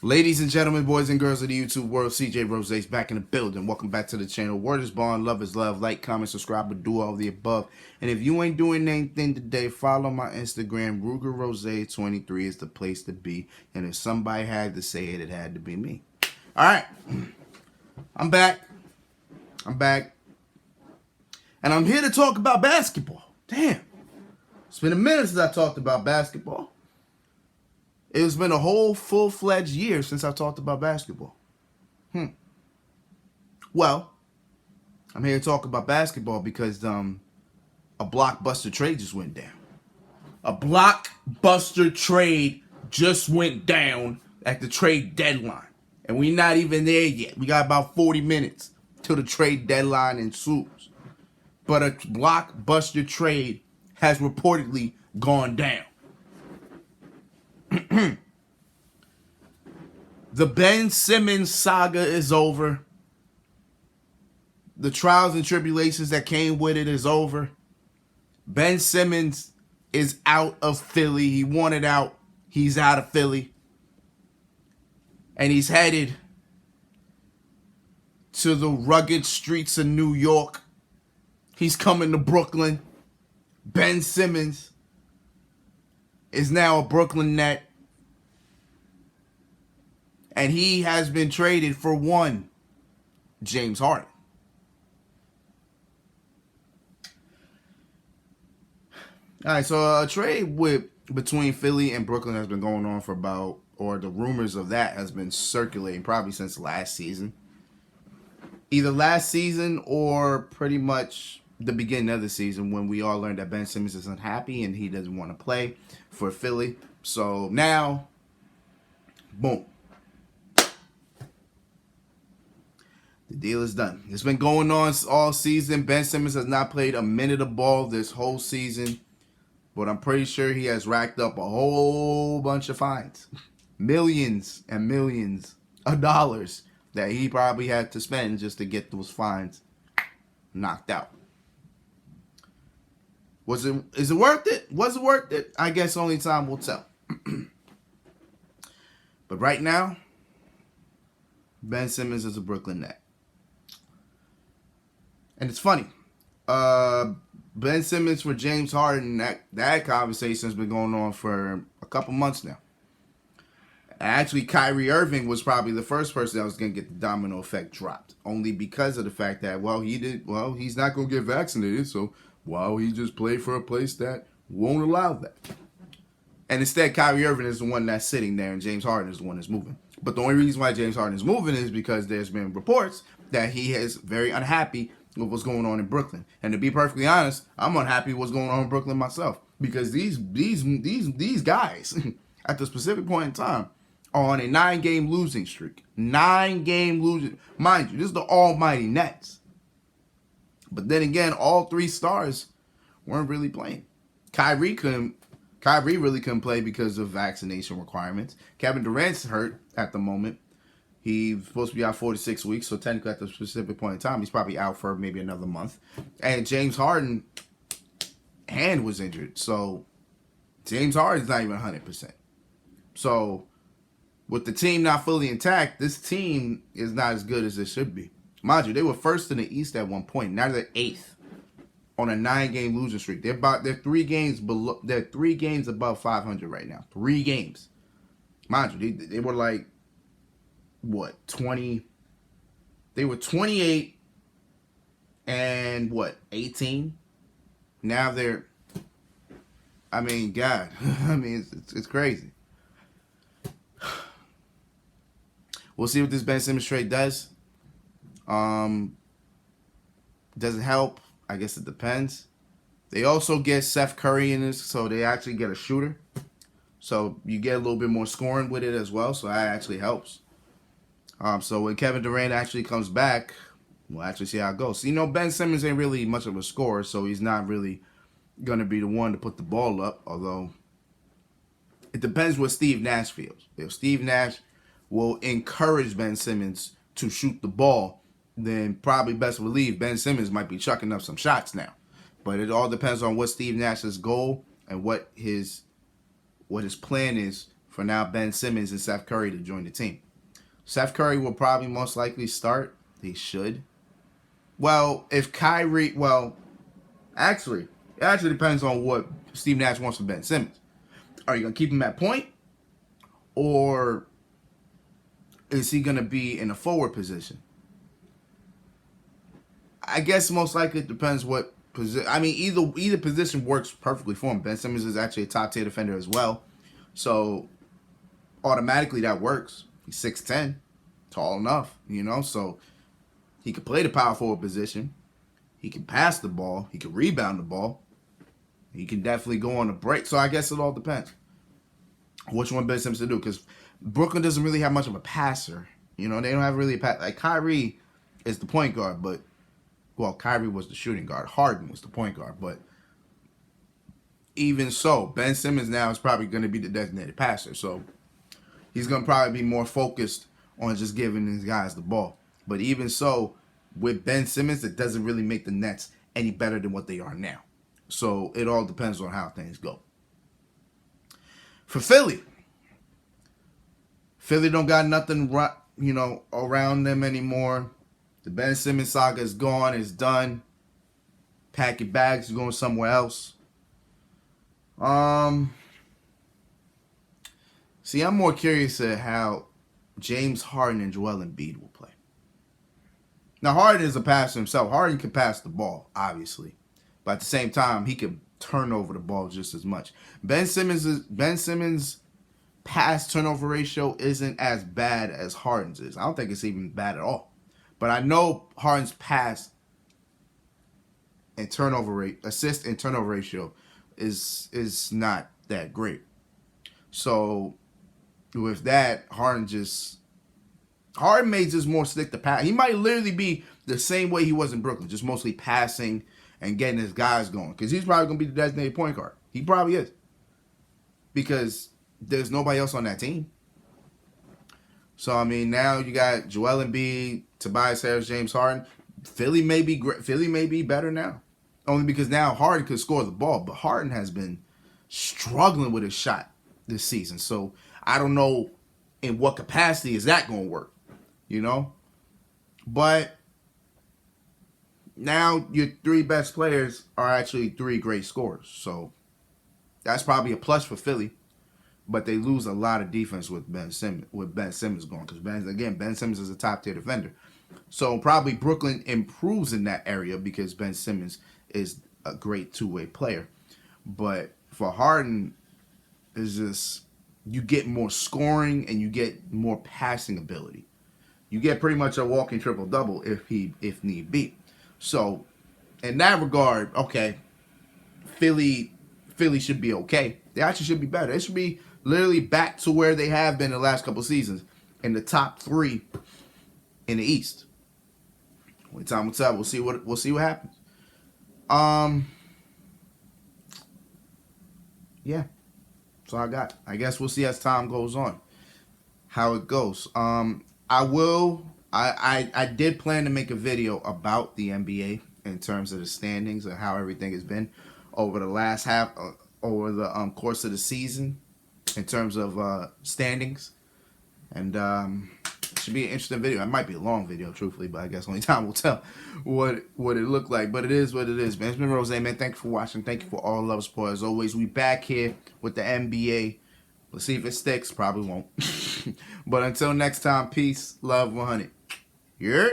Ladies and gentlemen, boys and girls of the YouTube world, CJ Rose's back in the building. Welcome back to the channel. Word is bond, love is love. Like, comment, subscribe, but do all of the above. And if you ain't doing anything today, follow my Instagram. RugerRose23 is the place to be. And if somebody had to say it, it had to be me. All right. I'm back. And I'm here to talk about basketball. Damn. It's been a minute since I talked about basketball. It's been a whole full-fledged year since I talked about basketball. Well, I'm here to talk about basketball because a blockbuster trade just went down. A blockbuster trade just went down at the trade deadline. And we're not even there yet. We got about 40 minutes till the trade deadline ensues. But a blockbuster trade has reportedly gone down. The Ben Simmons saga is over. The trials and tribulations that came with it is over. Ben Simmons is out of Philly. He wanted out. He's out of Philly. And he's headed to the rugged streets of New York. He's coming to Brooklyn. Ben Simmons is now a Brooklyn Net. And he has been traded for one, James Harden. All right, so a trade between Philly and Brooklyn has been going on for about, or the rumors of that has been circulating probably since last season. Either last season or pretty much the beginning of the season when we all learned that Ben Simmons is unhappy and he doesn't want to play for Philly. So now, boom. The deal is done. It's been going on all season. Ben Simmons has not played a minute of ball this whole season. But I'm pretty sure he has racked up a whole bunch of fines. Millions and millions of dollars that he probably had to spend just to get those fines knocked out. Is it worth it? Was it worth it? I guess only time will tell. But right now, Ben Simmons is a Brooklyn Net. And it's funny. Ben Simmons for James Harden, that conversation has been going on for a couple months now. Actually, Kyrie Irving was probably the first person that was going to get the domino effect dropped. Only because of the fact that, he's not going to get vaccinated, so why don't he just play for a place that won't allow that? And instead, Kyrie Irving is the one that's sitting there, and James Harden is the one that's moving. But the only reason why James Harden is moving is because there's been reports that he is very unhappy with what's going on in Brooklyn. And to be perfectly honest, I'm unhappy with what's going on in Brooklyn myself. Because these guys, at the specific point in time, are on a 9-game losing streak. 9-game losing. Mind you, this is the almighty Nets. But then again, all three stars weren't really playing. Kyrie really couldn't play because of vaccination requirements. Kevin Durant's hurt at the moment. He's supposed to be out 46 weeks, so technically at the specific point in time, he's probably out for maybe another month. And James Harden, hand was injured, so James Harden's not even 100%. So with the team not fully intact, this team is not as good as it should be. Mind you, they were first in the East at one point. Now they're 8th on a 9-game losing streak. They're 3 games below. They're 3 games above 500 right now. 3 games. Mind you, they were like, what, 20? They were 28 and what, 18? Now they're, God, it's crazy. We'll see what this Ben Simmons trade does. Does it help? I guess it depends. They also get Seth Curry in this, so they actually get a shooter. So you get a little bit more scoring with it as well, so that actually helps. So when Kevin Durant actually comes back, we'll actually see how it goes. So, Ben Simmons ain't really much of a scorer, so he's not really going to be the one to put the ball up, although it depends what Steve Nash feels. If Steve Nash will encourage Ben Simmons to shoot the ball, then probably best believe Ben Simmons might be chucking up some shots now. But it all depends on what Steve Nash's goal and what his plan is for now Ben Simmons and Seth Curry to join the team. Seth Curry will probably most likely start. He should. Well, if Kyrie, actually, it actually depends on what Steve Nash wants from Ben Simmons. Are you going to keep him at point? Or is he going to be in a forward position? I guess most likely it depends what position. I mean, either position works perfectly for him. Ben Simmons is actually a top tier defender as well. So automatically that works. He's 6'10", tall enough, so he could play the power forward position. He can pass the ball. He can rebound the ball. He can definitely go on a break. So I guess it all depends which one Ben Simmons to do, because Brooklyn doesn't really have much of a passer. They don't have really a pass. Like Kyrie is the point guard, but Kyrie was the shooting guard. Harden was the point guard, but even so, Ben Simmons now is probably going to be the designated passer. So he's going to probably be more focused on just giving these guys the ball. But even so, with Ben Simmons, it doesn't really make the Nets any better than what they are now. So it all depends on how things go. For Philly don't got nothing, around them anymore. The Ben Simmons saga is gone. It's done. Pack your bags. You're going somewhere else. See, I'm more curious at how James Harden and Joel Embiid will play. Now, Harden is a passer himself. Harden can pass the ball, obviously. But at the same time, he can turn over the ball just as much. Ben Simmons' pass turnover ratio isn't as bad as Harden's is. I don't think it's even bad at all. But I know Harden's pass and turnover rate, assist and turnover ratio is not that great. So with that, Harden may just more stick to pass. He might literally be the same way he was in Brooklyn, just mostly passing and getting his guys going. Because he's probably going to be the designated point guard. He probably is. Because there's nobody else on that team. So, I mean, now you got Joel Embiid, Tobias Harris, James Harden. Philly may be better now. Only because now Harden could score the ball. But Harden has been struggling with his shot this season. So, I don't know in what capacity is that going to work. But now your three best players are actually three great scorers. So that's probably a plus for Philly. But they lose a lot of defense with Ben Simmons going. Because Ben Simmons is a top tier defender. So probably Brooklyn improves in that area because Ben Simmons is a great two-way player. But for Harden, it's just you get more scoring and you get more passing ability. You get pretty much a walking triple-double if need be. So, in that regard, okay, Philly should be okay. They actually should be better. They should be literally back to where they have been the last couple seasons in the top 3 in the East. When time will tell, we'll see what happens. Yeah. That's all I got. I guess we'll see as time goes on how it goes. I did plan to make a video about the NBA in terms of the standings and how everything has been over the course of the season in terms of standings. And it should be an interesting video. It might be a long video, truthfully, but I guess only time will tell what it looked like. But it is what it is, man. It's been Rose, man. Thank you for watching. Thank you for all love support. As always, we back here with the NBA. Let's see if it sticks. Probably won't. But until next time, peace, love, 100. Yeah.